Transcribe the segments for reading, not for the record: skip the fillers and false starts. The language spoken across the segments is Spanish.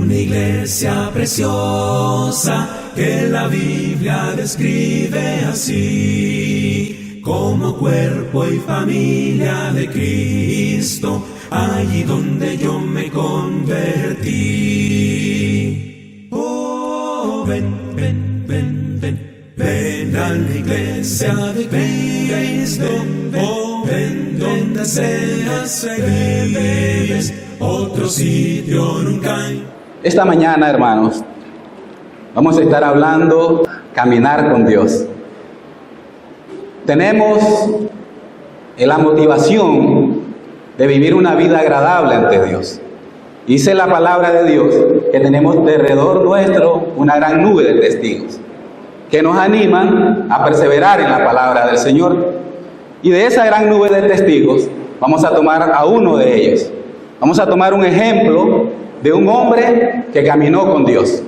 una iglesia preciosa que la Biblia describe así, como cuerpo y familia de Cristo, allí donde yo me convertí. Oh, ven, ven, ven, ven, ven a la iglesia de Cristo. Oh, ven donde seas feliz, otro sitio nunca hay. Esta mañana, hermanos, vamos a estar hablando caminar con Dios. Tenemos la motivación de vivir una vida agradable ante Dios. Dice la palabra de Dios que tenemos alrededor nuestro una gran nube de testigos que nos animan a perseverar en la palabra del Señor. Y de esa gran nube de testigos vamos a tomar a uno de ellos. Vamos a tomar un ejemplo de un hombre que caminó con Dios.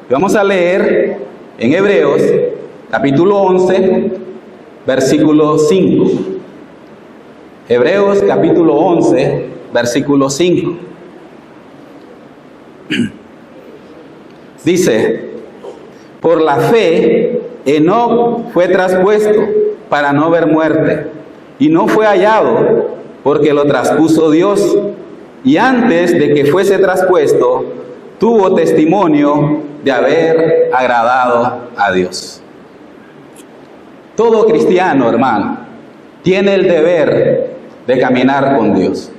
Y vamos a leer en Hebreos capítulo 11, versículo 5. Hebreos capítulo 11, versículo 5. Dice: por la fe, Enoc fue traspuesto para no ver muerte, y no fue hallado porque lo traspuso Dios. Y antes de que fuese traspuesto, tuvo testimonio de haber agradado a Dios. Todo cristiano, hermano, tiene el deber de caminar con Dios.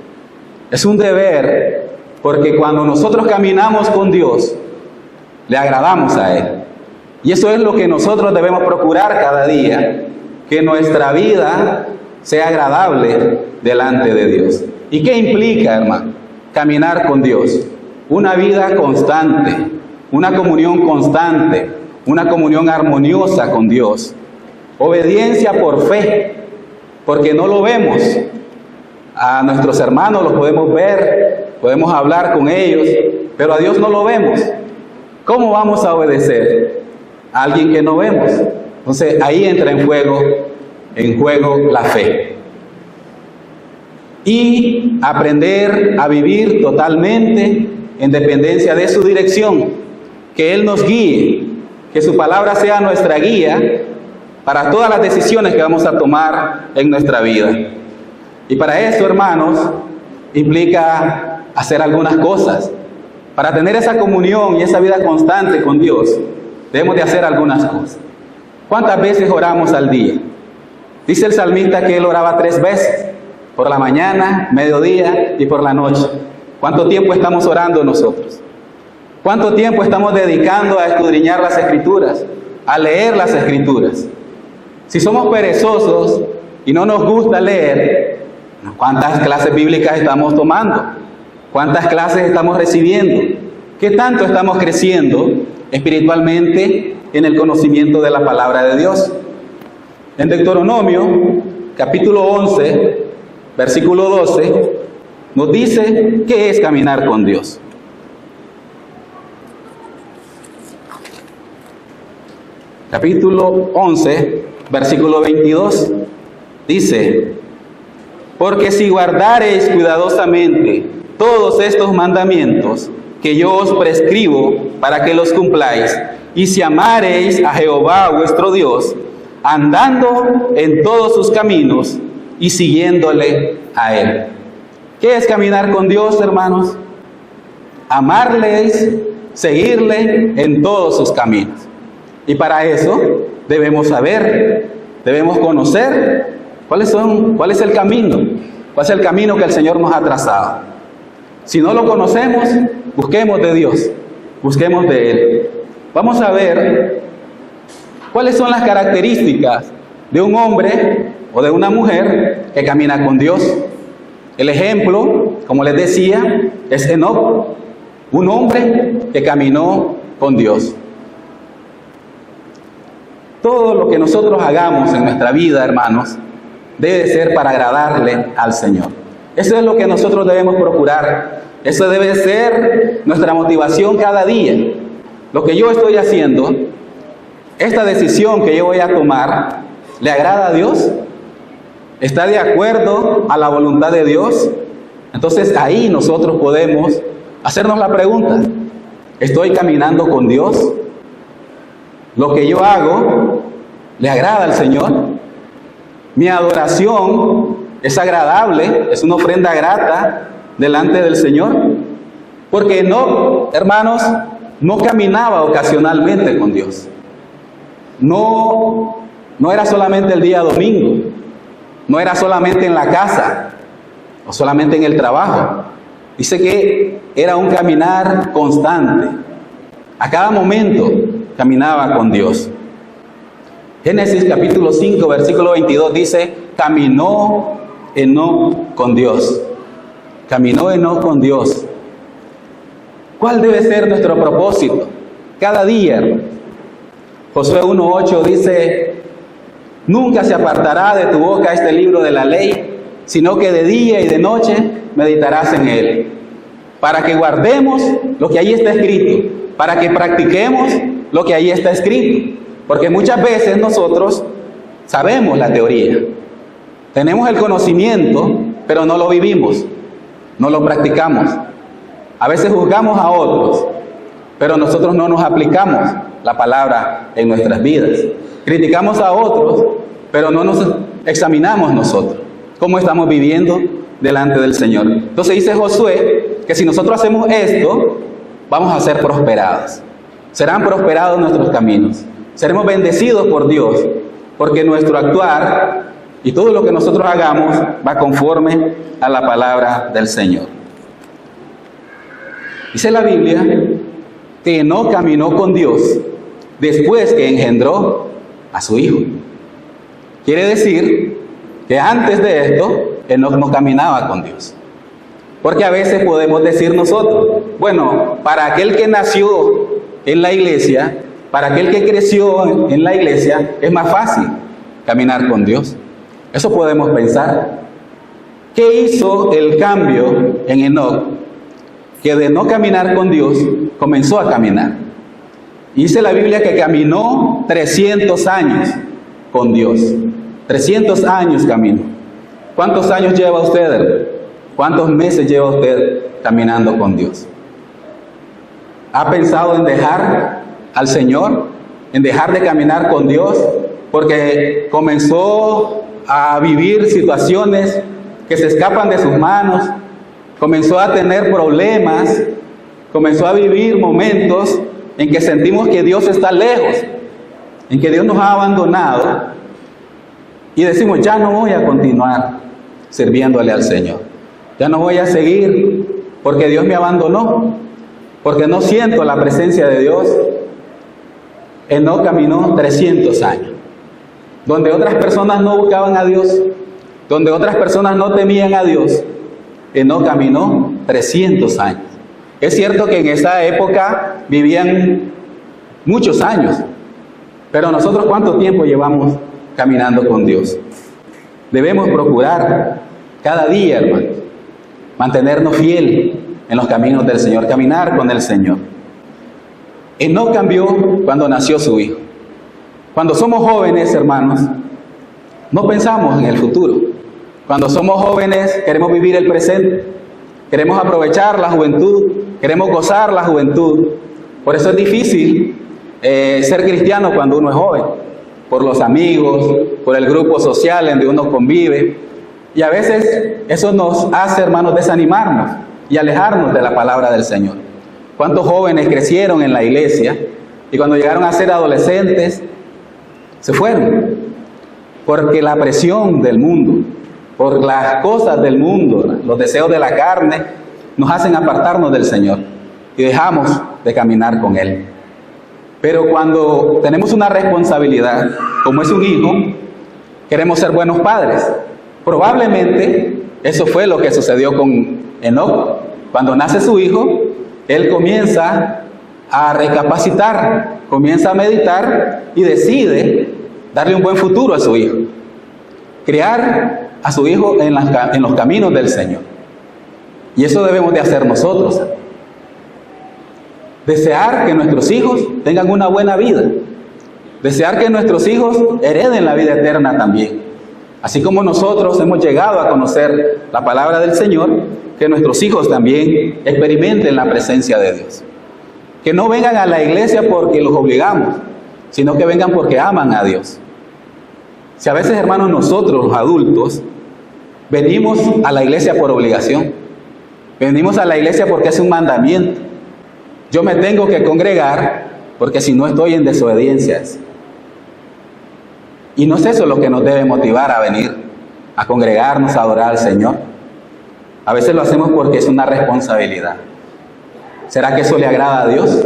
Es un deber porque cuando nosotros caminamos con Dios, le agradamos a Él. Y eso es lo que nosotros debemos procurar cada día, que nuestra vida sea agradable delante de Dios. ¿Y qué implica, hermano, caminar con Dios? Una vida constante, una comunión constante, una comunión armoniosa con Dios. Obediencia por fe, porque no lo vemos. A nuestros hermanos los podemos ver, podemos hablar con ellos, pero a Dios no lo vemos. ¿Cómo vamos a obedecer a alguien que no vemos? Entonces ahí entra en juego la fe. Y aprender a vivir totalmente en dependencia de su dirección, que Él nos guíe, que su palabra sea nuestra guía para todas las decisiones que vamos a tomar en nuestra vida. Y para eso, hermanos, implica hacer algunas cosas. Para tener esa comunión y esa vida constante con Dios, debemos de hacer algunas cosas. ¿Cuántas veces oramos al día? Dice el salmista que él oraba 3 veces, por la mañana, mediodía y por la noche. ¿Cuánto tiempo estamos orando nosotros? ¿Cuánto tiempo estamos dedicando a escudriñar las Escrituras, a leer las Escrituras? Si somos perezosos y no nos gusta leer, ¿cuántas clases bíblicas estamos tomando? ¿Cuántas clases estamos recibiendo? ¿Qué tanto estamos creciendo espiritualmente en el conocimiento de la palabra de Dios? En Deuteronomio, capítulo 11, versículo 12, nos dice qué es caminar con Dios. Capítulo 11, versículo 22, dice: porque si guardareis cuidadosamente todos estos mandamientos que yo os prescribo para que los cumpláis, y si amareis a Jehová vuestro Dios, andando en todos sus caminos y siguiéndole a Él. ¿Qué es caminar con Dios, hermanos? Amarles, seguirle en todos sus caminos. Y para eso debemos saber, debemos conocer cuál es el camino, cuál es el camino que el Señor nos ha trazado. Si no lo conocemos, busquemos de Dios, busquemos de Él. Vamos a ver cuáles son las características de un hombre o de una mujer que camina con Dios. El ejemplo, como les decía, es Enoc, un hombre que caminó con Dios. Todo lo que nosotros hagamos en nuestra vida, hermanos, debe ser para agradarle al Señor. Eso es lo que nosotros debemos procurar. Eso debe ser nuestra motivación cada día. Lo que yo estoy haciendo, esta decisión que yo voy a tomar, ¿le agrada a Dios? ¿Está de acuerdo a la voluntad de Dios? Entonces ahí nosotros podemos hacernos la pregunta: ¿Estoy caminando con Dios? ¿Lo que yo hago le agrada al Señor? ¿Mi adoración es agradable? ¿Es una ofrenda grata delante del Señor? Porque no, hermanos, no caminaba ocasionalmente con Dios. No era solamente el día domingo, no era solamente en la casa o solamente en el trabajo. Dice que era un caminar constante. A cada momento caminaba con Dios. Génesis capítulo 5, versículo 22 dice, caminó Enoc con Dios. Caminó Enoc con Dios. ¿Cuál debe ser nuestro propósito? Cada día. Josué 1:8 dice, nunca se apartará de tu boca este libro de la ley, sino que de día y de noche meditarás en él, para que guardemos lo que ahí está escrito, para que practiquemos lo que ahí está escrito. Porque muchas veces nosotros sabemos la teoría, tenemos el conocimiento, pero no lo vivimos, no lo practicamos. A veces juzgamos a otros, pero nosotros no nos aplicamos la palabra en nuestras vidas. Criticamos a otros, pero no nos examinamos nosotros. ¿Cómo estamos viviendo delante del Señor? Entonces dice Josué que si nosotros hacemos esto, vamos a ser prosperados. Serán prosperados nuestros caminos. Seremos bendecidos por Dios, porque nuestro actuar y todo lo que nosotros hagamos va conforme a la palabra del Señor. Dice la Biblia que Enoc caminó con Dios después que engendró a su hijo. Quiere decir que antes de esto, Enoc no caminaba con Dios. Porque a veces podemos decir nosotros, bueno, para aquel que nació en la iglesia, para aquel que creció en la iglesia, es más fácil caminar con Dios. Eso podemos pensar. ¿Qué hizo el cambio en Enoc? Que de no caminar con Dios, comenzó a caminar. Dice la Biblia que caminó 300 años con Dios. 300 años caminó. ¿Cuántos años lleva usted, hermano? ¿Cuántos meses lleva usted caminando con Dios? ¿Ha pensado en dejar al Señor? ¿En dejar de caminar con Dios? Porque comenzó a vivir situaciones que se escapan de sus manos. Comenzó a tener problemas. Comenzó a vivir momentos en que sentimos que Dios está lejos, en que Dios nos ha abandonado, y decimos, ya no voy a continuar sirviéndole al Señor, ya no voy a seguir porque Dios me abandonó, porque no siento la presencia de Dios. Enoc caminó 300 años, donde otras personas no buscaban a Dios, donde otras personas no temían a Dios. Enoc caminó 300 años. Es cierto que en esa época vivían muchos años, pero nosotros ¿cuánto tiempo llevamos caminando con Dios? Debemos procurar cada día, hermanos, mantenernos fieles en los caminos del Señor, caminar con el Señor. Enoc cambió cuando nació su hijo. Cuando somos jóvenes, hermanos, no pensamos en el futuro. Cuando somos jóvenes queremos vivir el presente, queremos aprovechar la juventud, queremos gozar la juventud. Por eso es difícil ser cristiano cuando uno es joven, por los amigos, por el grupo social en donde uno convive. Y a veces eso nos hace, hermanos, desanimarnos y alejarnos de la palabra del Señor. ¿Cuántos jóvenes crecieron en la iglesia y cuando llegaron a ser adolescentes se fueron? Porque la presión del mundo, por las cosas del mundo, los deseos de la carne, nos hacen apartarnos del Señor y dejamos de caminar con Él. Pero cuando tenemos una responsabilidad, como es un hijo, queremos ser buenos padres. Probablemente eso fue lo que sucedió con Enoc. Cuando nace su hijo, él comienza a recapacitar, comienza a meditar y decide darle un buen futuro a su hijo. Criar a su hijo en los caminos del Señor. Y eso debemos de hacer nosotros. Desear que nuestros hijos tengan una buena vida. Desear que nuestros hijos hereden la vida eterna también. Así como nosotros hemos llegado a conocer la palabra del Señor, que nuestros hijos también experimenten la presencia de Dios. Que no vengan a la iglesia porque los obligamos, sino que vengan porque aman a Dios. Si a veces, hermanos, nosotros, los adultos, venimos a la iglesia por obligación, venimos a la iglesia porque es un mandamiento. Yo me tengo que congregar porque si no estoy en desobediencia. Y no es eso lo que nos debe motivar a venir, a congregarnos, a adorar al Señor. A veces lo hacemos porque es una responsabilidad. ¿Será que eso le agrada a Dios?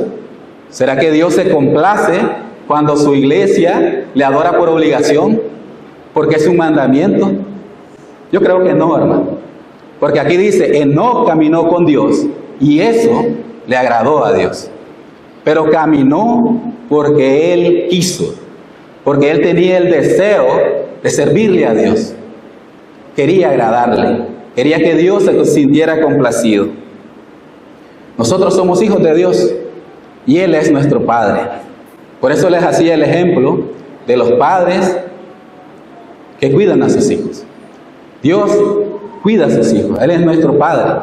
¿Será que Dios se complace cuando su iglesia le adora por obligación? Porque es un mandamiento. Yo creo que no, hermano. Porque aquí dice, Enoc caminó con Dios y eso le agradó a Dios. Pero caminó porque él quiso, porque él tenía el deseo de servirle a Dios. Quería agradarle, quería que Dios se sintiera complacido. Nosotros somos hijos de Dios y Él es nuestro Padre. Por eso les hacía el ejemplo de los padres que cuidan a sus hijos. Dios cuida a sus hijos, Él es nuestro Padre.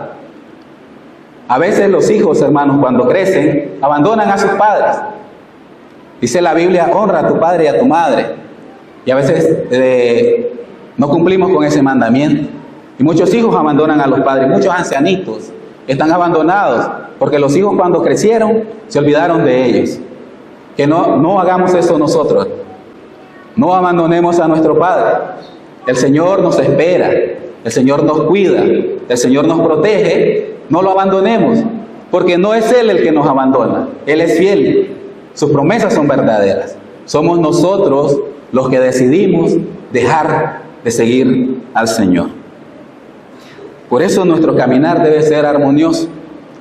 A veces los hijos, hermanos, cuando crecen, abandonan a sus padres. Dice la Biblia, honra a tu padre y a tu madre. Y a veces no cumplimos con ese mandamiento. Y muchos hijos abandonan a los padres, muchos ancianitos están abandonados, porque los hijos cuando crecieron se olvidaron de ellos. Que no hagamos eso nosotros. No abandonemos a nuestro Padre. El Señor nos espera, el Señor nos cuida, el Señor nos protege. No lo abandonemos, porque no es Él el que nos abandona. Él es fiel. Sus promesas son verdaderas. Somos nosotros los que decidimos dejar de seguir al Señor. Por eso nuestro caminar debe ser armonioso.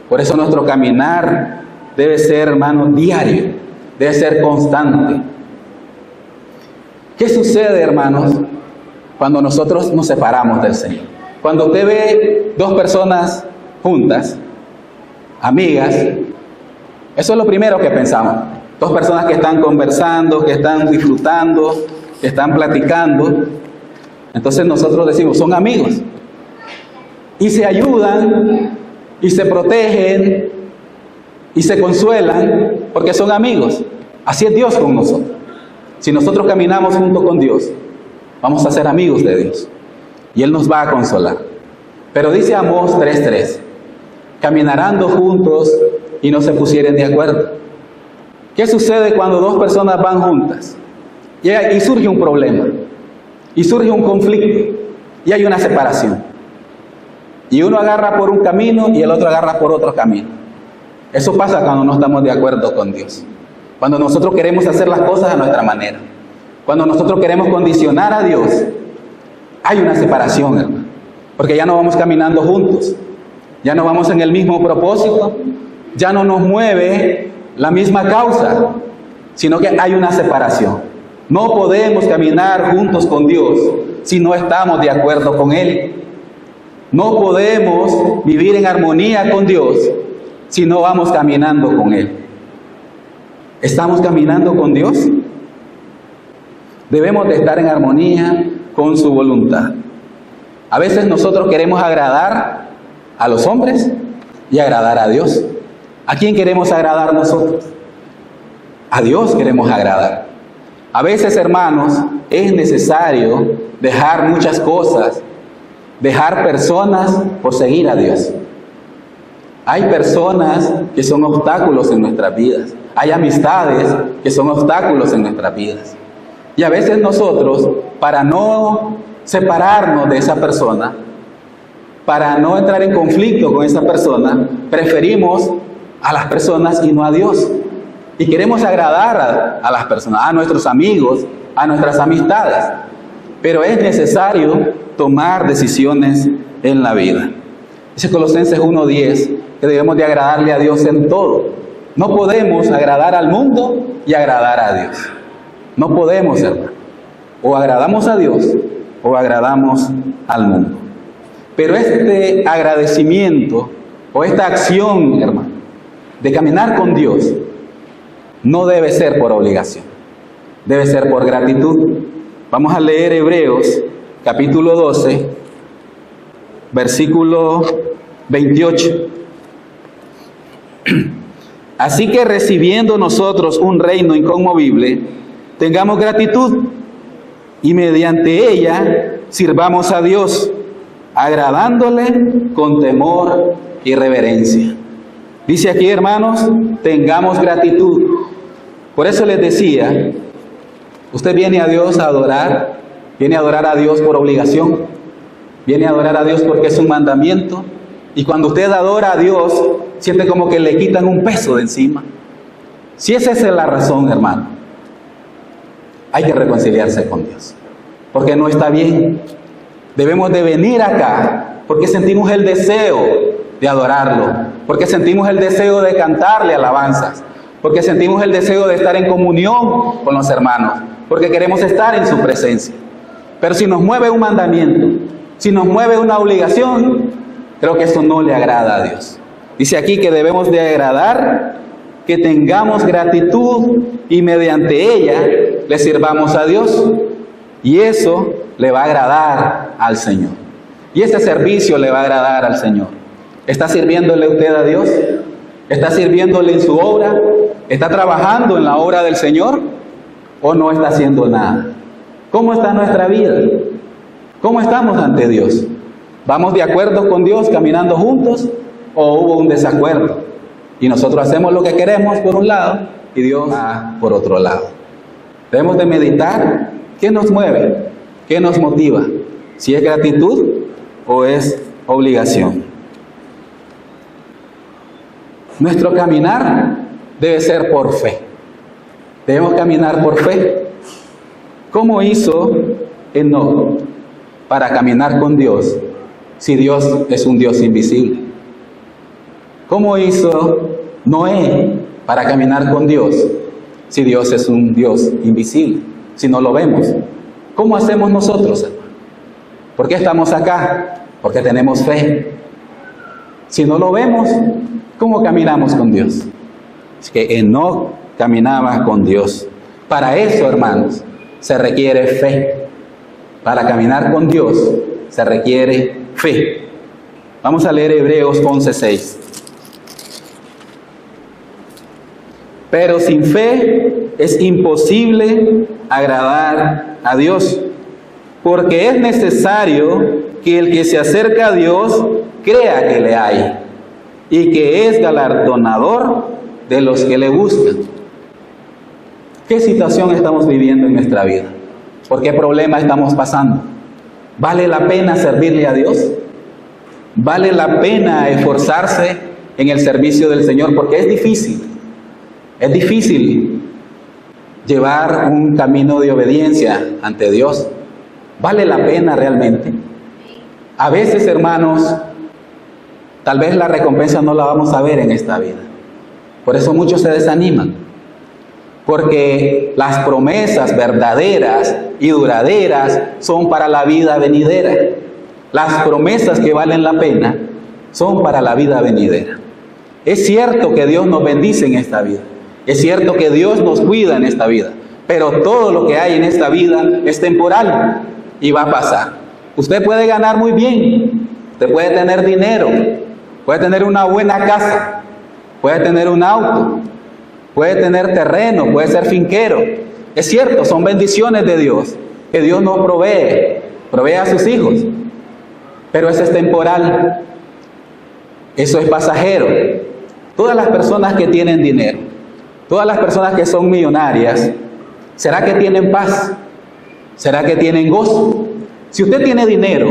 Por eso nuestro caminar debe ser, hermano, diario. Debe ser constante. ¿Qué sucede, hermanos, cuando nosotros nos separamos del Señor? Cuando usted ve dos personas juntas, amigas, eso es lo primero que pensamos. Dos personas que están conversando, que están disfrutando, que están platicando. Entonces nosotros decimos, son amigos. Y se ayudan, y se protegen, y se consuelan, porque son amigos. Así es Dios con nosotros. Si nosotros caminamos junto con Dios, vamos a ser amigos de Dios. Y Él nos va a consolar. Pero dice Amós 3:3, caminarán dos juntos y no se pusieren de acuerdo. ¿Qué sucede cuando dos personas van juntas? Y surge un problema, y surge un conflicto, y hay una separación. Y uno agarra por un camino y el otro agarra por otro camino. Eso pasa cuando no estamos de acuerdo con Dios. Cuando nosotros queremos hacer las cosas a nuestra manera. Cuando nosotros queremos condicionar a Dios, hay una separación, hermano. Porque ya no vamos caminando juntos. Ya no vamos en el mismo propósito. Ya no nos mueve la misma causa, sino que hay una separación. No podemos caminar juntos con Dios si no estamos de acuerdo con Él. No podemos vivir en armonía con Dios si no vamos caminando con Él. ¿Estamos caminando con Dios? Debemos de estar en armonía con su voluntad. A veces nosotros queremos agradar a los hombres y agradar a Dios. ¿A quién queremos agradar nosotros? A Dios queremos agradar. A veces, hermanos, es necesario dejar muchas cosas, dejar personas por seguir a Dios. Hay personas que son obstáculos en nuestras vidas. Hay amistades que son obstáculos en nuestras vidas. Y a veces nosotros, para no separarnos de esa persona, para no entrar en conflicto con esa persona, preferimos a las personas y no a Dios. Y queremos agradar a las personas, a nuestros amigos, a nuestras amistades. Pero es necesario tomar decisiones en la vida. Dice Colosenses 1:10 que debemos de agradarle a Dios en todo. No podemos agradar al mundo y agradar a Dios. No podemos, hermano. O agradamos a Dios o agradamos al mundo. Pero este agradecimiento o esta acción, hermano, de caminar con Dios, no debe ser por obligación. Debe ser por gratitud. Vamos a leer Hebreos, capítulo 12, versículo 28. Así que recibiendo nosotros un reino inconmovible, tengamos gratitud y mediante ella sirvamos a Dios, agradándole con temor y reverencia. Dice aquí, hermanos, tengamos gratitud. Por eso les decía, usted viene a Dios a adorar, viene a adorar a Dios por obligación, viene a adorar a Dios porque es un mandamiento, y cuando usted adora a Dios, siente como que le quitan un peso de encima. Si esa es la razón, hermano, hay que reconciliarse con Dios, porque no está bien. Debemos de venir acá porque sentimos el deseo de adorarlo, porque sentimos el deseo de cantarle alabanzas, porque sentimos el deseo de estar en comunión con los hermanos, porque queremos estar en su presencia. Pero si nos mueve un mandamiento, si nos mueve una obligación, creo que eso no le agrada a Dios. Dice aquí que debemos de agradar, que tengamos gratitud y mediante ella le sirvamos a Dios. Y eso le va a agradar al Señor. Y este servicio le va a agradar al Señor. ¿Está sirviéndole usted a Dios? ¿Está sirviéndole en su obra? ¿Está trabajando en la obra del Señor? ¿O no está haciendo nada? ¿Cómo está nuestra vida? ¿Cómo estamos ante Dios? ¿Vamos de acuerdo con Dios caminando juntos? ¿O hubo un desacuerdo? Y nosotros hacemos lo que queremos por un lado y Dios va por otro lado. Debemos de meditar. ¿Qué nos mueve? ¿Qué nos motiva? ¿Si es gratitud o es obligación? Nuestro caminar debe ser por fe. Debemos caminar por fe. ¿Cómo hizo Enoc para caminar con Dios si Dios es un Dios invisible? ¿Cómo hizo Noé para caminar con Dios si Dios es un Dios invisible? Si no lo vemos. ¿Cómo hacemos nosotros, hermano? ¿Por qué estamos acá? Porque tenemos fe. Si no lo vemos, ¿cómo caminamos con Dios? Es que Enoc caminaba con Dios. Para eso, hermanos, se requiere fe. Para caminar con Dios se requiere fe. Vamos a leer Hebreos 11:6. Pero sin fe es imposible agradar a Dios, porque es necesario que el que se acerca a Dios crea que le hay y que es galardonador de los que le buscan. ¿Qué situación estamos viviendo en nuestra vida? ¿Por qué problema estamos pasando? ¿Vale la pena servirle a Dios? ¿Vale la pena esforzarse en el servicio del Señor? Porque es difícil. Es difícil llevar un camino de obediencia ante Dios. ¿Vale la pena realmente? A veces, hermanos, tal vez la recompensa no la vamos a ver en esta vida. Por eso muchos se desaniman. Porque las promesas verdaderas y duraderas son para la vida venidera. Las promesas que valen la pena son para la vida venidera. Es cierto que Dios nos bendice en esta vida. Es cierto que Dios nos cuida en esta vida, pero todo lo que hay en esta vida es temporal y va a pasar. Usted puede ganar muy bien, usted puede tener dinero, puede tener una buena casa, puede tener un auto, puede tener terreno, puede ser finquero. Es cierto, son bendiciones de Dios, que Dios nos provee a sus hijos, pero eso es temporal, eso es pasajero. Todas las personas que tienen dinero, todas las personas que son millonarias, ¿será que tienen paz? ¿Será que tienen gozo? Si usted tiene dinero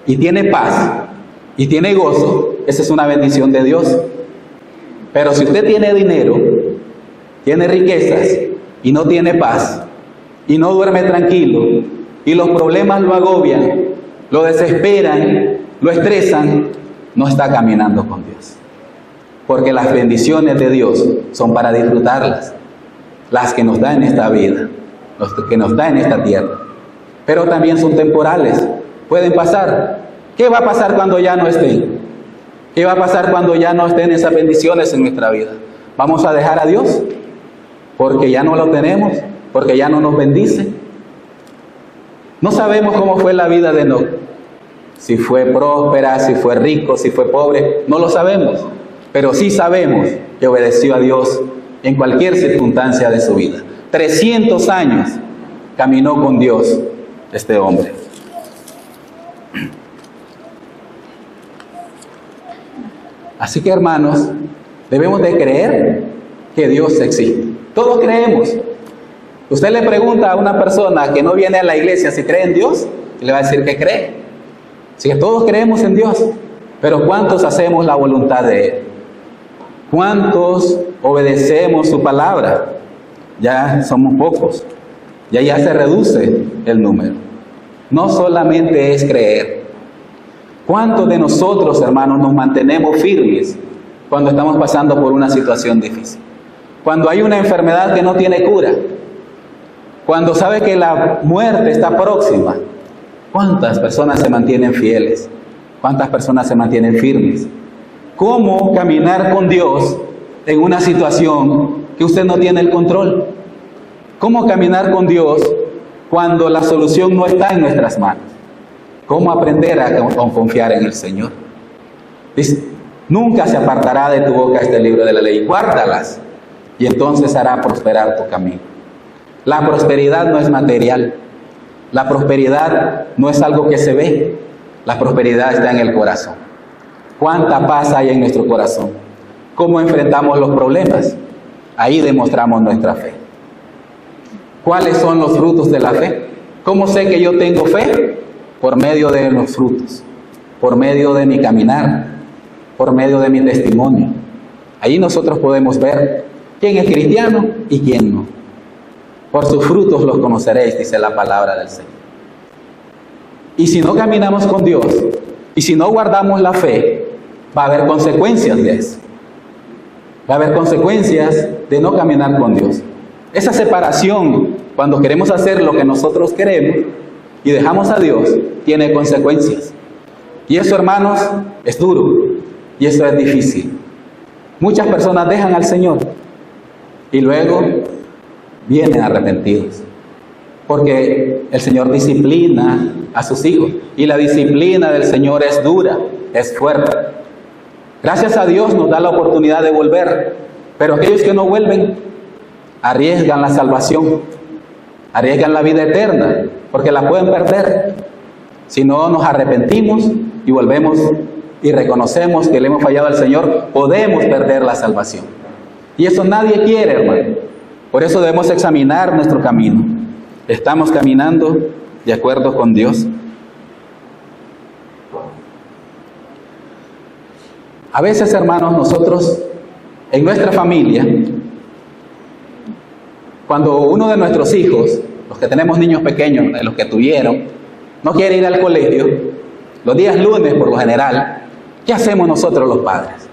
y tiene paz y tiene gozo, esa es una bendición de Dios. Pero si usted tiene dinero, tiene riquezas y no tiene paz y no duerme tranquilo y los problemas lo agobian, lo desesperan, lo estresan, no está caminando con Dios. Porque las bendiciones de Dios son para disfrutarlas, las que nos da en esta vida, las que nos da en esta tierra. Pero también son temporales, pueden pasar. ¿Qué va a pasar cuando ya no estén? ¿Qué va a pasar cuando ya no estén esas bendiciones en nuestra vida? ¿Vamos a dejar a Dios? Porque ya no lo tenemos, porque ya no nos bendice. No sabemos cómo fue la vida de Enoc. Si fue próspera, si fue rico, si fue pobre, no lo sabemos. pero sí sabemos que obedeció a Dios en cualquier circunstancia de su vida. 300 años caminó con Dios este hombre. Así que, hermanos, debemos de creer que Dios existe. Todos creemos. Usted le pregunta a una persona que no viene a la iglesia si cree en Dios, y le va a decir que cree. Así que todos creemos en Dios, pero ¿cuántos hacemos la voluntad de Él? ¿Cuántos obedecemos su palabra? Ya somos pocos, ya se reduce el número. No solamente es creer. ¿Cuántos de nosotros, hermanos, nos mantenemos firmes cuando estamos pasando por una situación difícil? Cuando hay una enfermedad que no tiene cura, cuando sabe que la muerte está próxima, ¿cuántas personas se mantienen fieles? ¿Cuántas personas se mantienen firmes? ¿Cómo caminar con Dios en una situación que usted no tiene el control? ¿Cómo caminar con Dios cuando la solución no está en nuestras manos? ¿Cómo aprender a confiar en el Señor? Dice, nunca se apartará de tu boca este libro de la ley, guárdalas, y entonces hará prosperar tu camino. La prosperidad no es material, la prosperidad no es algo que se ve, la prosperidad está en el corazón. ¿Cuánta paz hay en nuestro corazón? ¿Cómo enfrentamos los problemas? Ahí demostramos nuestra fe. ¿Cuáles son los frutos de la fe? ¿Cómo sé que yo tengo fe? Por medio de los frutos, por medio de mi caminar, por medio de mi testimonio. Ahí nosotros podemos ver quién es cristiano y quién no. Por sus frutos los conoceréis, dice la palabra del Señor. Y si no caminamos con Dios, y si no guardamos la fe, va a haber consecuencias de eso. Va a haber consecuencias de no caminar con Dios. Esa separación, cuando queremos hacer lo que nosotros queremos y dejamos a Dios, tiene consecuencias. Y eso, hermanos, es duro. Y eso es difícil. Muchas personas dejan al Señor y luego vienen arrepentidos. Porque el Señor disciplina a sus hijos. Y la disciplina del Señor es dura, es fuerte. Gracias a Dios nos da la oportunidad de volver. Pero aquellos que no vuelven arriesgan la salvación, arriesgan la vida eterna, porque la pueden perder. Si no nos arrepentimos y volvemos y reconocemos que le hemos fallado al Señor, podemos perder la salvación. Y eso nadie quiere, hermano. Por eso debemos examinar nuestro camino. ¿Estamos caminando de acuerdo con Dios? A veces, hermanos, nosotros en nuestra familia, cuando uno de nuestros hijos, los que tenemos niños pequeños, de los que tuvieron, no quiere ir al colegio, los días lunes por lo general, ¿qué hacemos nosotros los padres?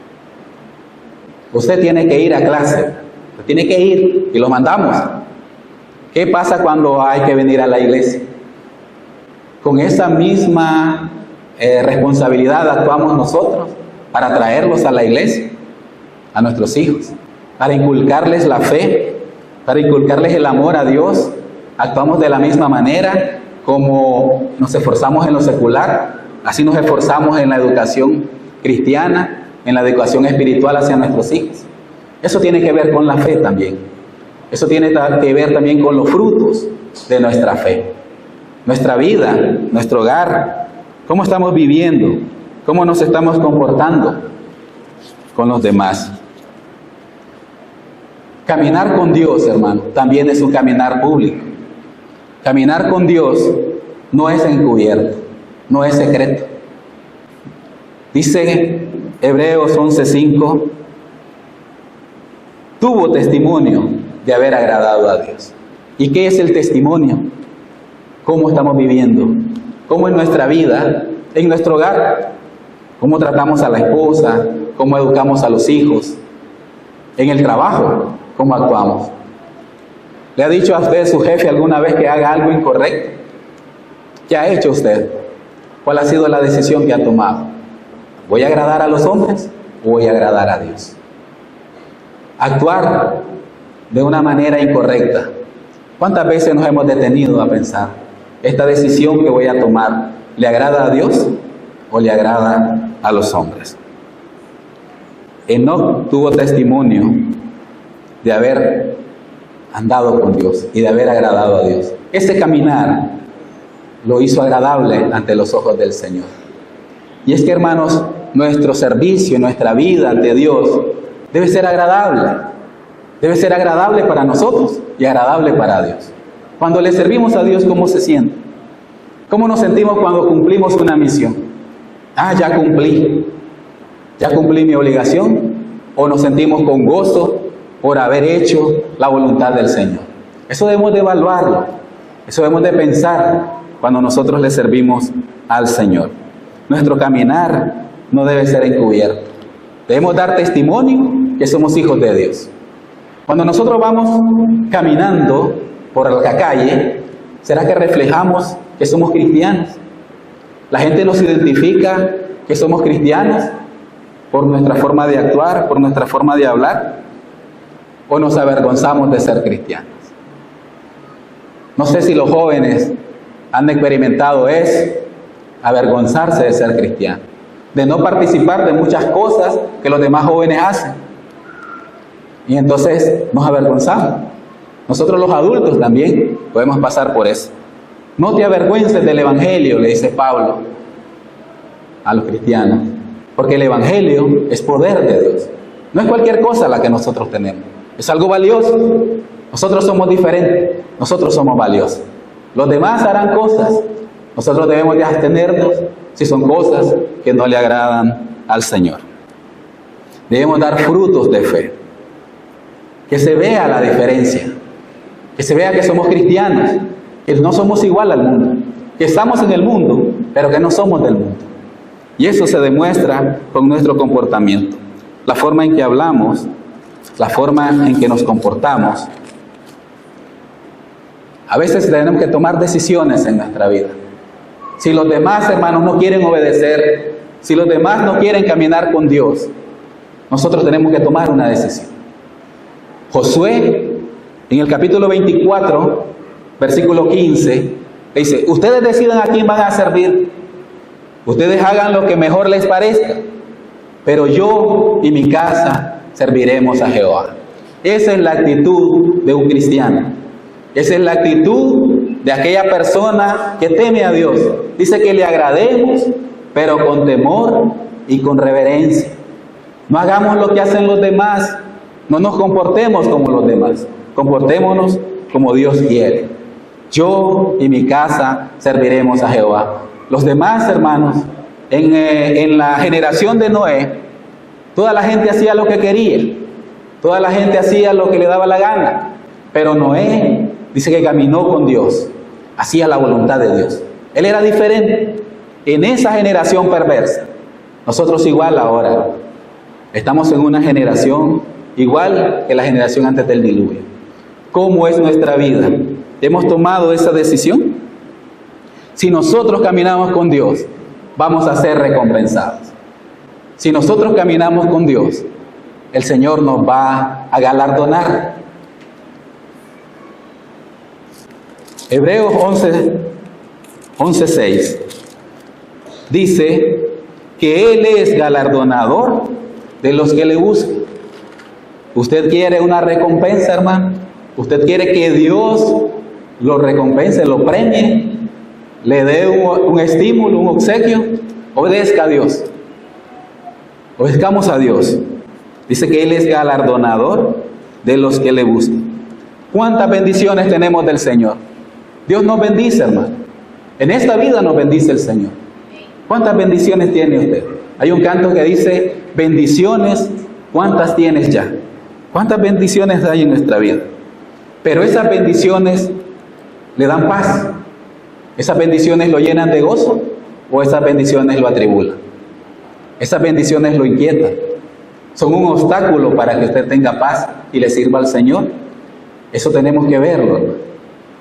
Usted tiene que ir a clase, usted tiene que ir y lo mandamos. ¿Qué pasa cuando hay que venir a la iglesia? Con esa misma responsabilidad actuamos nosotros para traerlos a la iglesia, a nuestros hijos, para inculcarles la fe, para inculcarles el amor a Dios. Actuamos de la misma manera como nos esforzamos en lo secular, así nos esforzamos en la educación cristiana, en la educación espiritual hacia nuestros hijos. Eso tiene que ver con la fe también. Eso tiene que ver también con los frutos de nuestra fe. Nuestra vida, nuestro hogar, cómo estamos viviendo, cómo nos estamos comportando con los demás. Caminar con Dios, hermano, también es un caminar público. Caminar con Dios no es encubierto, no es secreto. Dice Hebreos 11:5, tuvo testimonio de haber agradado a Dios. ¿Y qué es el testimonio? ¿Cómo estamos viviendo? ¿Cómo en nuestra vida, en nuestro hogar? ¿Cómo tratamos a la esposa? ¿Cómo educamos a los hijos? En el trabajo, ¿cómo actuamos? ¿Le ha dicho a usted su jefe alguna vez que haga algo incorrecto? ¿Qué ha hecho usted? ¿Cuál ha sido la decisión que ha tomado? ¿Voy a agradar a los hombres o voy a agradar a Dios? Actuar de una manera incorrecta. ¿Cuántas veces nos hemos detenido a pensar, esta decisión que voy a tomar, ¿le agrada a Dios o le agrada a los hombres? Enoc tuvo testimonio de haber andado con Dios y de haber agradado a Dios. Ese caminar lo hizo agradable ante los ojos del Señor. Y es que, hermanos, nuestro servicio, nuestra vida ante Dios debe ser agradable. Debe ser agradable para nosotros y agradable para Dios. Cuando le servimos a Dios, ¿cómo se siente? ¿Cómo nos sentimos cuando cumplimos una misión? Ya cumplí mi obligación. O nos sentimos con gozo por haber hecho la voluntad del Señor. Eso debemos de evaluarlo. Eso debemos de pensar cuando nosotros le servimos al Señor. Nuestro caminar no debe ser encubierto. Debemos dar testimonio que somos hijos de Dios. Cuando nosotros vamos caminando por la calle, ¿será que reflejamos que somos cristianos? La gente nos identifica que somos cristianos por nuestra forma de actuar, por nuestra forma de hablar, o nos avergonzamos de ser cristianos. No sé si los jóvenes han experimentado eso, avergonzarse de ser cristiano, de no participar de muchas cosas que los demás jóvenes hacen. Y entonces nos avergonzamos. Nosotros los adultos también podemos pasar por eso. No te avergüences del Evangelio, le dice Pablo a los cristianos, porque el Evangelio es poder de Dios. No es cualquier cosa la que nosotros tenemos, es algo valioso. Nosotros somos diferentes, nosotros somos valiosos. Los demás harán cosas, nosotros debemos de abstenernos si son cosas que no le agradan al Señor. Debemos dar frutos de fe, que se vea la diferencia, que se vea que somos cristianos, que no somos igual al mundo, que estamos en el mundo, pero que no somos del mundo. Y eso se demuestra con nuestro comportamiento, la forma en que hablamos, la forma en que nos comportamos. A veces tenemos que tomar decisiones en nuestra vida. Si los demás, hermanos, no quieren obedecer, si los demás no quieren caminar con Dios, nosotros tenemos que tomar una decisión. Josué, en el capítulo 24, versículo 15, dice: ustedes decidan a quién van a servir, ustedes hagan lo que mejor les parezca, pero yo y mi casa serviremos a Jehová. Esa es la actitud de un cristiano. Esa es la actitud de aquella persona que teme a Dios. Dice que le agrademos, pero con temor y con reverencia. No hagamos lo que hacen los demás. No nos comportemos como los demás. Comportémonos como Dios quiere. Yo y mi casa serviremos a Jehová. Los demás, hermanos, en la generación de Noé, toda la gente hacía lo que quería. Toda la gente hacía lo que le daba la gana. Pero Noé dice que caminó con Dios, hacía la voluntad de Dios. Él era diferente en esa generación perversa. Nosotros igual ahora estamos en una generación igual que la generación antes del diluvio. ¿Cómo es nuestra vida? ¿Hemos tomado esa decisión? Si nosotros caminamos con Dios, vamos a ser recompensados. Si nosotros caminamos con Dios, el Señor nos va a galardonar. Hebreos 11:6 dice que Él es galardonador de los que le buscan. ¿Usted quiere una recompensa, hermano? ¿Usted quiere que Dios lo recompense, lo premie, le dé un estímulo, un obsequio? Obedezca a Dios. Obedezcamos a Dios. Dice que Él es galardonador de los que le buscan. ¿Cuántas bendiciones tenemos del Señor? Dios nos bendice, hermano. En esta vida nos bendice el Señor. ¿Cuántas bendiciones tiene usted? Hay un canto que dice: bendiciones, ¿cuántas tienes ya? ¿Cuántas bendiciones hay en nuestra vida? Pero esas bendiciones le dan paz. ¿Esas bendiciones lo llenan de gozo o esas bendiciones lo atribulan? Esas bendiciones lo inquietan. Son un obstáculo para que usted tenga paz y le sirva al Señor. Eso tenemos que verlo, hermano.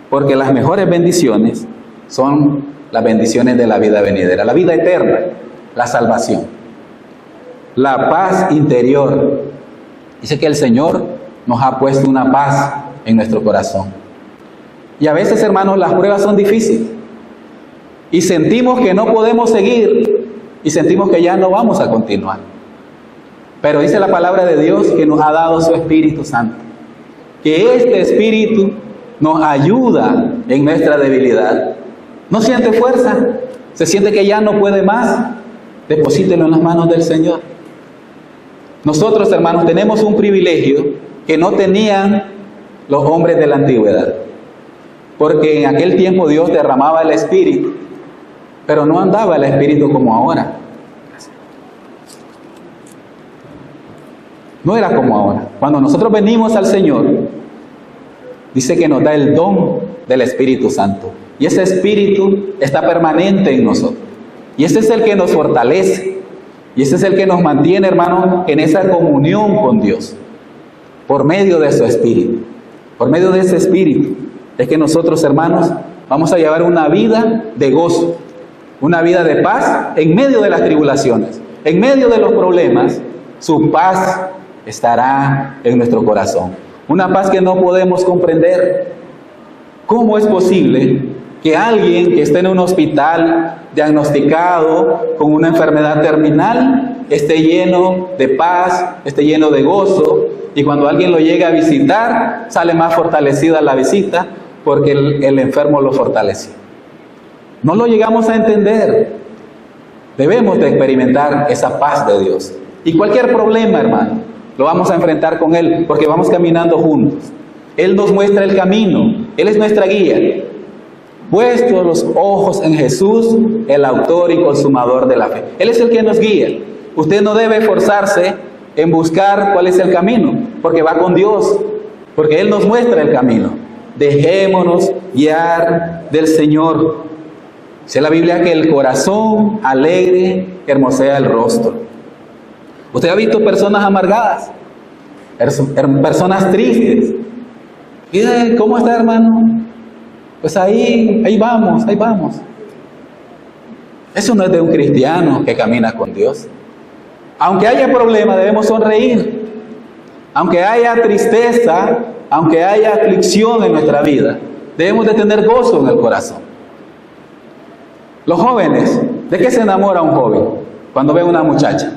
Porque las mejores bendiciones son las bendiciones de la vida venidera, la vida eterna, la salvación, la paz interior. Dice que el Señor nos ha puesto una paz en nuestro corazón. Y a veces, hermanos, las pruebas son difíciles. Y sentimos que no podemos seguir y sentimos que ya no vamos a continuar. Pero dice la palabra de Dios que nos ha dado su Espíritu Santo. Que este Espíritu nos ayuda en nuestra debilidad. ¿No siente fuerza? ¿Se siente que ya no puede más? Deposítelo en las manos del Señor. Nosotros, hermanos, tenemos un privilegio que no tenían los hombres de la antigüedad. Porque en aquel tiempo Dios derramaba el Espíritu, pero no andaba el Espíritu como ahora. No era como ahora. Cuando nosotros venimos al Señor, dice que nos da el don del Espíritu Santo. Y ese Espíritu está permanente en nosotros. Y ese es el que nos fortalece. Y ese es el que nos mantiene, hermano, en esa comunión con Dios. Por medio de su Espíritu. Por medio de ese Espíritu es que nosotros, hermanos, vamos a llevar una vida de gozo. Una vida de paz en medio de las tribulaciones. En medio de los problemas, su paz estará en nuestro corazón. Una paz que no podemos comprender. ¿Cómo es posible que alguien que esté en un hospital diagnosticado con una enfermedad terminal esté lleno de paz, esté lleno de gozo, y cuando alguien lo llega a visitar, sale más fortalecida la visita porque el enfermo lo fortaleció? No lo llegamos a entender. Debemos de experimentar esa paz de Dios. Y cualquier problema, hermano, lo vamos a enfrentar con Él, porque vamos caminando juntos. Él nos muestra el camino, Él es nuestra guía. Puestos los ojos en Jesús, el autor y consumador de la fe. Él es el que nos guía. Usted no debe esforzarse en buscar cuál es el camino, porque va con Dios, porque Él nos muestra el camino. Dejémonos guiar del Señor. Dice la Biblia que el corazón alegre hermosea el rostro. Usted ha visto personas amargadas, personas tristes. ¿Y cómo está, hermano? Pues ahí vamos. Eso no es de un cristiano que camina con Dios. Aunque haya problemas, debemos sonreír. Aunque haya tristeza, aunque haya aflicción en nuestra vida, debemos de tener gozo en el corazón. Los jóvenes, ¿de qué se enamora un joven cuando ve una muchacha?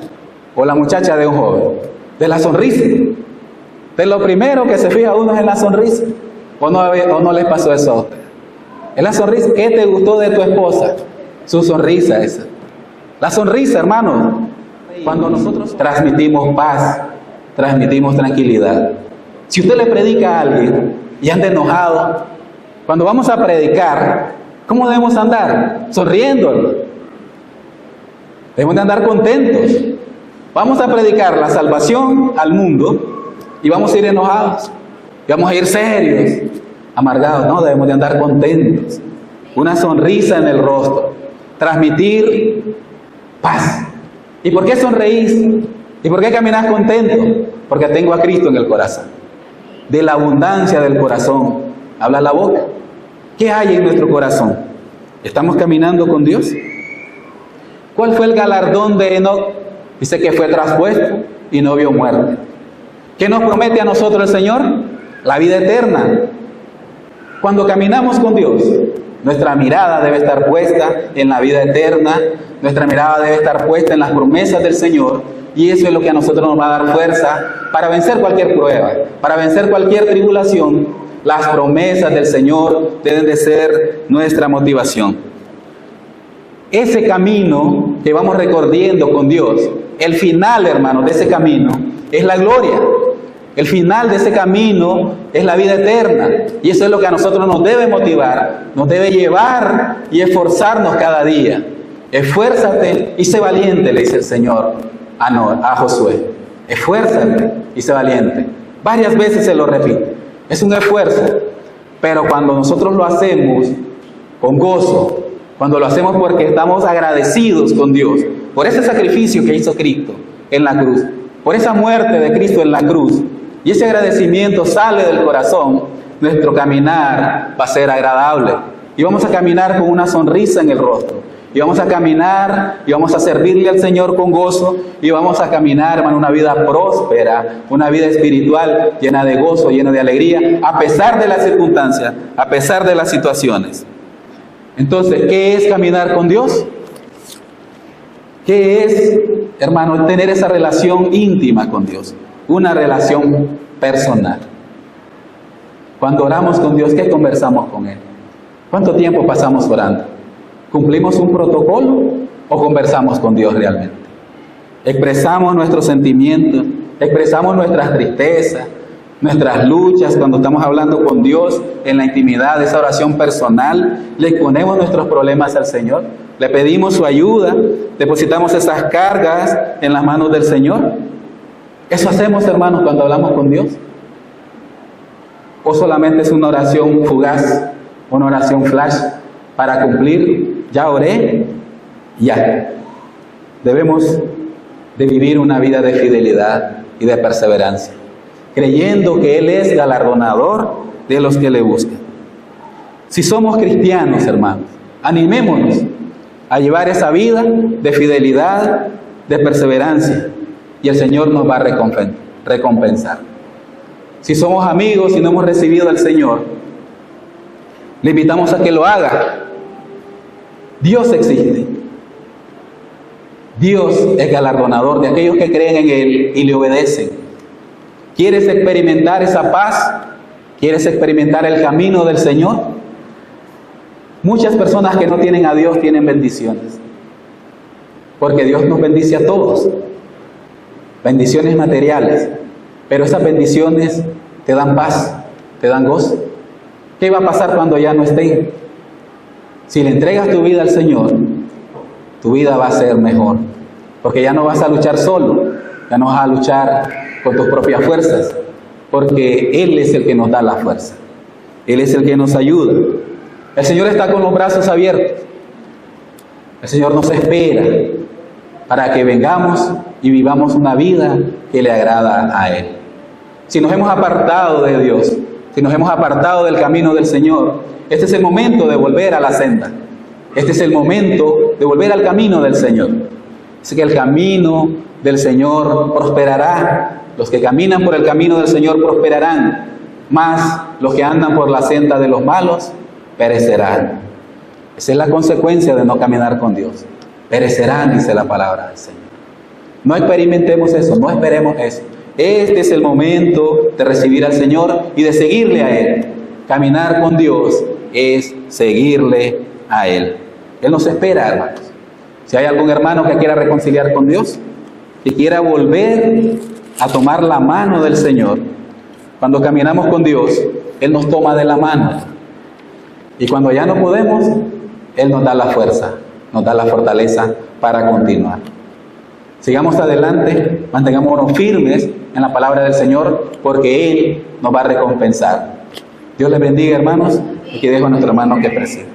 O la muchacha de un joven. De la sonrisa. De lo primero que se fija uno es en la sonrisa. ¿O no les pasó eso a usted? Es la sonrisa. ¿Qué te gustó de tu esposa? Su sonrisa esa. La sonrisa, hermano. Cuando nosotros transmitimos paz, transmitimos tranquilidad. Si usted le predica a alguien y anda enojado, cuando vamos a predicar, ¿cómo debemos andar? Sonriendo. Debemos de andar contentos. Vamos a predicar la salvación al mundo y vamos a ir enojados. Y vamos a ir serios, amargados. No, debemos de andar contentos. Una sonrisa en el rostro. Transmitir paz. ¿Y por qué sonreís? ¿Y por qué caminás contento? Porque tengo a Cristo en el corazón. De la abundancia del corazón habla la boca. ¿Qué hay en nuestro corazón? ¿Estamos caminando con Dios? ¿Cuál fue el galardón de Enoc? Dice que fue traspuesto y no vio muerte. ¿Qué nos promete a nosotros el Señor? La vida eterna. Cuando caminamos con Dios, nuestra mirada debe estar puesta en la vida eterna, nuestra mirada debe estar puesta en las promesas del Señor, y eso es lo que a nosotros nos va a dar fuerza para vencer cualquier prueba, para vencer cualquier tribulación. Las promesas del Señor deben de ser nuestra motivación. Ese camino que vamos recorriendo con Dios, el final, hermanos, de ese camino es la gloria. El final de ese camino es la vida eterna. Y eso es lo que a nosotros nos debe motivar, nos debe llevar y esforzarnos cada día. Esfuérzate y sé valiente, le dice el Señor a Josué. Esfuérzate y sé valiente. Varias veces se lo repite. Es un esfuerzo, pero cuando nosotros lo hacemos con gozo, cuando lo hacemos porque estamos agradecidos con Dios, por ese sacrificio que hizo Cristo en la cruz, por esa muerte de Cristo en la cruz, y ese agradecimiento sale del corazón, nuestro caminar va a ser agradable. Y vamos a caminar con una sonrisa en el rostro. Y vamos a caminar y vamos a servirle al Señor con gozo. Y vamos a caminar, hermano, una vida próspera, una vida espiritual llena de gozo, llena de alegría, a pesar de las circunstancias, a pesar de las situaciones. Entonces, ¿qué es caminar con Dios? ¿Qué es hermano, tener esa relación íntima con Dios, una relación personal. Cuando oramos con Dios, ¿qué conversamos con Él? ¿Cuánto tiempo pasamos orando? ¿Cumplimos un protocolo o conversamos con Dios realmente? Expresamos nuestros sentimientos, expresamos nuestras tristezas, nuestras luchas cuando estamos hablando con Dios en la intimidad, esa oración personal, le exponemos nuestros problemas al Señor, le pedimos su ayuda, depositamos esas cargas en las manos del Señor. ¿Eso hacemos, hermanos, cuando hablamos con Dios? ¿O solamente es una oración fugaz, una oración flash para cumplir? Ya oré, ya. Debemos de vivir una vida de fidelidad y de perseverancia, creyendo que Él es galardonador de los que le buscan. Si somos cristianos, hermanos, animémonos a llevar esa vida de fidelidad, de perseverancia, y el Señor nos va a recompensar. Si somos amigos y no hemos recibido al Señor, le invitamos a que lo haga. Dios existe. Dios es galardonador de aquellos que creen en Él y le obedecen. ¿Quieres experimentar esa paz? ¿Quieres experimentar el camino del Señor? Muchas personas que no tienen a Dios tienen bendiciones, porque Dios nos bendice a todos, bendiciones materiales, pero esas bendiciones te dan paz, te dan gozo. ¿Qué va a pasar cuando ya no estén? Si le entregas tu vida al Señor, tu vida va a ser mejor, porque ya no vas a luchar solo, ya no vas a luchar con tus propias fuerzas, porque Él es el que nos da la fuerza, Él es el que nos ayuda. El Señor está con los brazos abiertos, el Señor nos espera para que vengamos y vivamos una vida que le agrada a Él. Si nos hemos apartado de Dios, si nos hemos apartado del camino del Señor, este es el momento de volver a la senda. Este es el momento de volver al camino del Señor. Así que el camino del Señor prosperará. Los que caminan por el camino del Señor prosperarán. Mas los que andan por la senda de los malos perecerán. Esa es la consecuencia de no caminar con Dios. Perecerán, dice la palabra del Señor. No experimentemos eso, no esperemos eso. Este es el momento de recibir al Señor y de seguirle a Él. Caminar con Dios es seguirle a Él. Él nos espera, hermanos. Si hay algún hermano que quiera reconciliar con Dios, que quiera volver a tomar la mano del Señor, cuando caminamos con Dios, Él nos toma de la mano. Y cuando ya no podemos, Él nos da la fuerza, nos da la fortaleza para continuar. Sigamos adelante, mantengámonos firmes en la palabra del Señor, porque Él nos va a recompensar. Dios les bendiga, hermanos, y que dejo a nuestro hermano que preside.